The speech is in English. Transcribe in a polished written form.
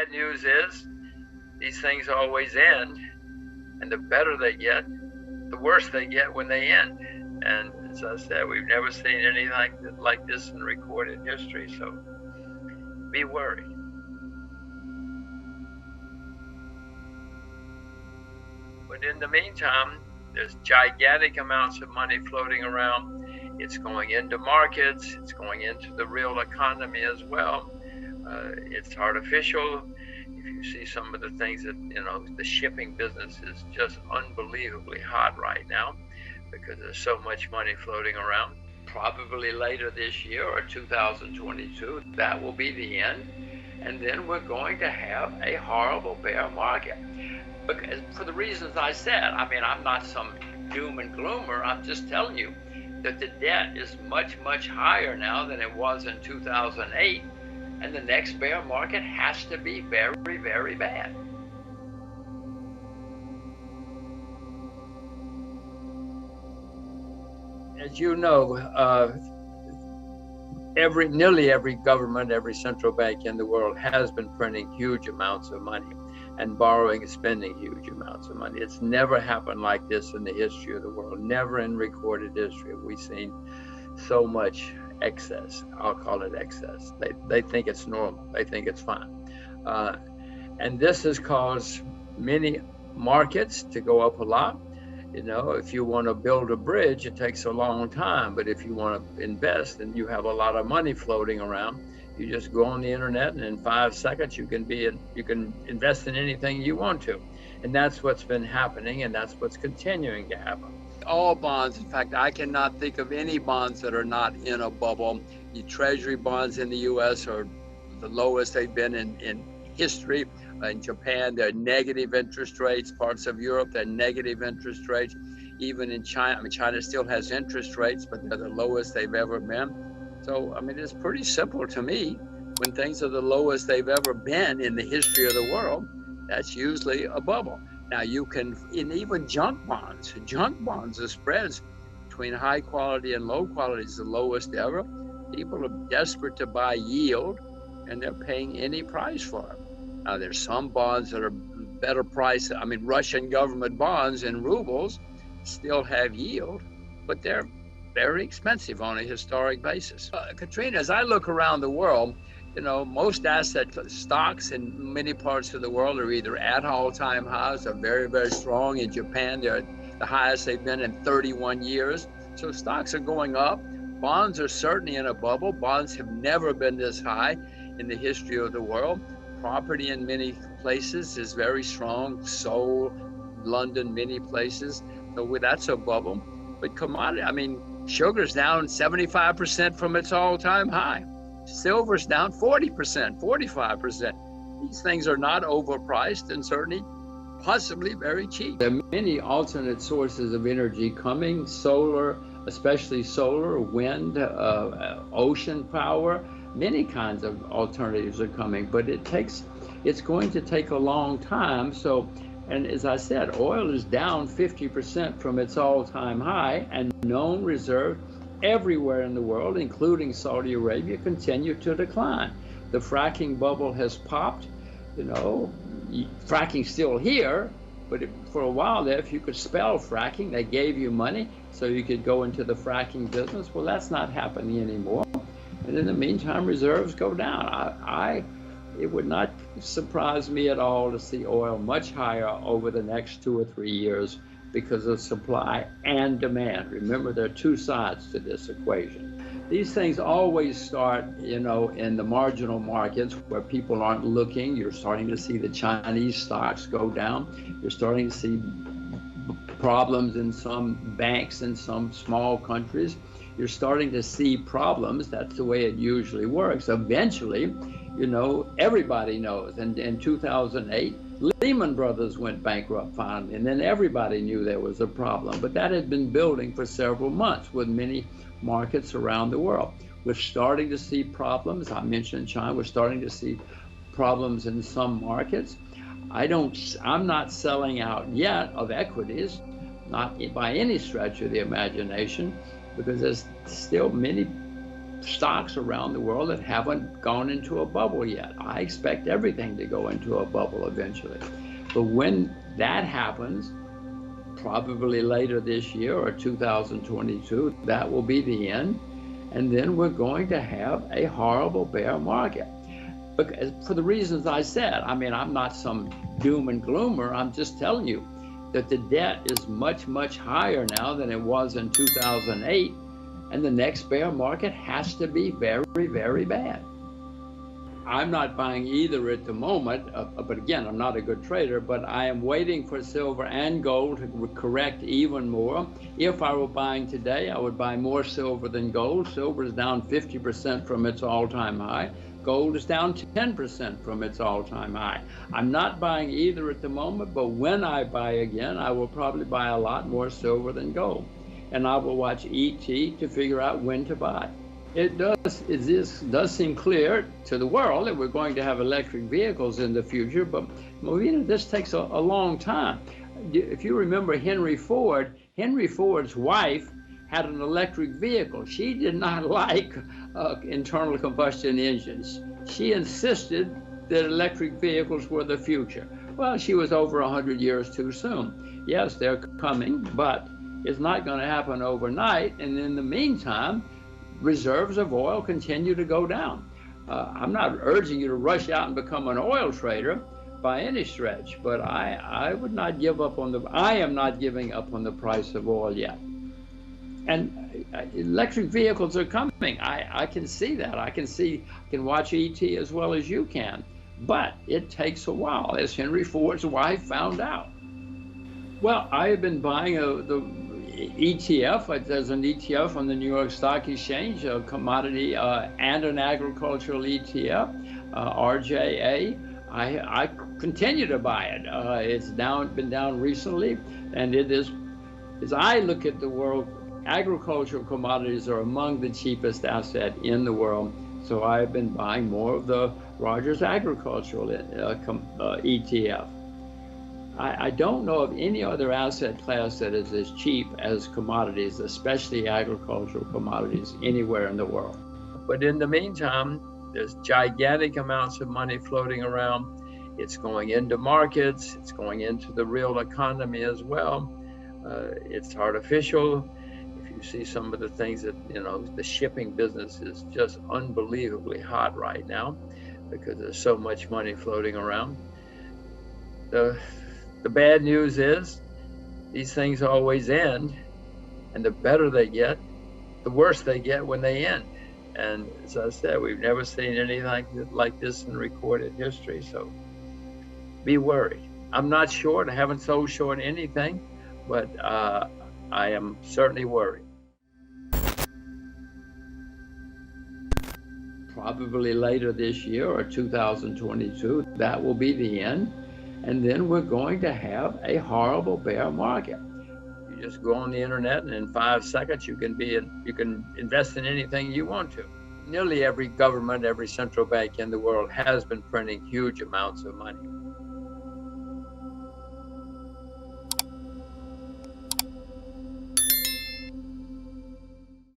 bad news is these things always end, and the better they get, the worse they get when they end. And as I said, we've never seen anything like this in recorded history, so be worried. But in the meantime, there's gigantic amounts of money floating around. It's going into markets, it's going into the real economy as well. It's artificial. If you see some of the things that, the shipping business is just unbelievably hot right now because there's so much money floating around. Probably later this year or 2022, that will be the end. And then we're going to have a horrible bear market. Because for the reasons I said, I'm not some doom and gloomer. I'm just telling you that the debt is much, much higher now than it was in 2008. And the next bear market has to be very, very bad. As you know, nearly every government, every central bank in the world has been printing huge amounts of money and borrowing and spending huge amounts of money. It's never happened like this in the history of the world. Never in recorded history have we seen so much excess. I'll call it excess. They think it's normal. They think it's fine. And this has caused many markets to go up a lot. If you want to build a bridge, it takes a long time. But if you want to invest and you have a lot of money floating around, you just go on the internet and in 5 seconds you can invest in anything you want to. And that's what's been happening, and that's what's continuing to happen. All bonds, in fact, I cannot think of any bonds that are not in a bubble. The treasury bonds in the US are the lowest they've been in history. In Japan, there are negative interest rates. Parts of Europe, there are negative interest rates. Even in China, China still has interest rates, but they're the lowest they've ever been. So, it's pretty simple to me. When things are the lowest they've ever been in the history of the world, that's usually a bubble. Now you can, in even junk bonds, the spreads between high quality and low quality is the lowest ever. People are desperate to buy yield, and they're paying any price for it. Now there's some bonds that are better priced. Russian government bonds in rubles still have yield, but they're very expensive on a historic basis. Katrina, as I look around the world, most asset stocks in many parts of the world are either at all-time highs or very, very strong. In Japan, they're the highest they've been in 31 years. So stocks are going up. Bonds are certainly in a bubble. Bonds have never been this high in the history of the world. Property in many places is very strong. Seoul, London, many places. So that's a bubble. But commodity, sugar's down 75% from its all-time high. Silver's down 40%, 45%. These things are not overpriced and certainly possibly very cheap. There are many alternate sources of energy coming, solar, especially solar, wind, ocean power, many kinds of alternatives are coming, but it's going to take a long time. So, and as I said, oil is down 50% from its all-time high, and known reserves everywhere in the world, including Saudi Arabia, continue to decline. The fracking bubble has popped. Fracking's still here, but for a while there, if you could spell fracking, they gave you money so you could go into the fracking business. Well, that's not happening anymore. And in the meantime, reserves go down. It would not surprise me at all to see oil much higher over the next 2 or 3 years because of supply and demand. Remember, there are two sides to this equation. These things always start, in the marginal markets where people aren't looking. You're starting to see the Chinese stocks go down. You're starting to see problems in some banks in some small countries. You're starting to see problems. That's the way it usually works. Eventually, everybody knows. And in 2008, Lehman Brothers went bankrupt finally, and then everybody knew there was a problem. But that had been building for several months with many markets around the world. We're starting to see problems. I mentioned China. We're starting to see problems in some markets. I'm not selling out yet of equities, not by any stretch of the imagination, because there's still many stocks around the world that haven't gone into a bubble yet. I expect everything to go into a bubble eventually. But when that happens, probably later this year or 2022, that will be the end. And then we're going to have a horrible bear market. Because for the reasons I said, I mean, I'm not some doom and gloomer. I'm just telling you that the debt is much, much higher now than it was in 2008. And the next bear market has to be very, very bad. I'm not buying either at the moment, but again, I'm not a good trader, but I am waiting for silver and gold to correct even more. If I were buying today, I would buy more silver than gold. Silver is down 50% from its all-time high. Gold is down 10% from its all-time high. I'm not buying either at the moment, but when I buy again, I will probably buy a lot more silver than gold. And I will watch ET to figure out when to buy. It does seem clear to the world that we're going to have electric vehicles in the future, but this takes a long time. If you remember Henry Ford's wife had an electric vehicle. She did not like internal combustion engines. She insisted that electric vehicles were the future. Well, she was over 100 years too soon. Yes, they're coming, but it's not going to happen overnight. And in the meantime, reserves of oil continue to go down. I'm not urging you to rush out and become an oil trader by any stretch, but I would not give up on I am not giving up on the price of oil yet. And electric vehicles are coming. I can see that. I can watch ET as well as you can, but it takes a while, as Henry Ford's wife found out. Well, I have been buying the ETF. There's an ETF on the New York Stock Exchange, a commodity and an agricultural ETF, RJA. I continue to buy it. It's been down recently, and it is, as I look at the world, agricultural commodities are among the cheapest asset in the world. So I've been buying more of the Rogers agricultural ETF. I don't know of any other asset class that is as cheap as commodities, especially agricultural commodities, anywhere in the world. But in the meantime, there's gigantic amounts of money floating around. It's going into markets. It's going into the real economy as well. It's artificial. If you see some of the things that, the shipping business is just unbelievably hot right now because there's so much money floating around. The bad news is these things always end, and the better they get, the worse they get when they end. And as I said, we've never seen anything like this in recorded history, so be worried. I'm not short. I haven't sold short anything, but I am certainly worried. Probably later this year or 2022, that will be the end. And then we're going to have a horrible bear market. You just go on the internet, and in 5 seconds you can invest in anything you want to. Nearly every government, every central bank in the world has been printing huge amounts of money.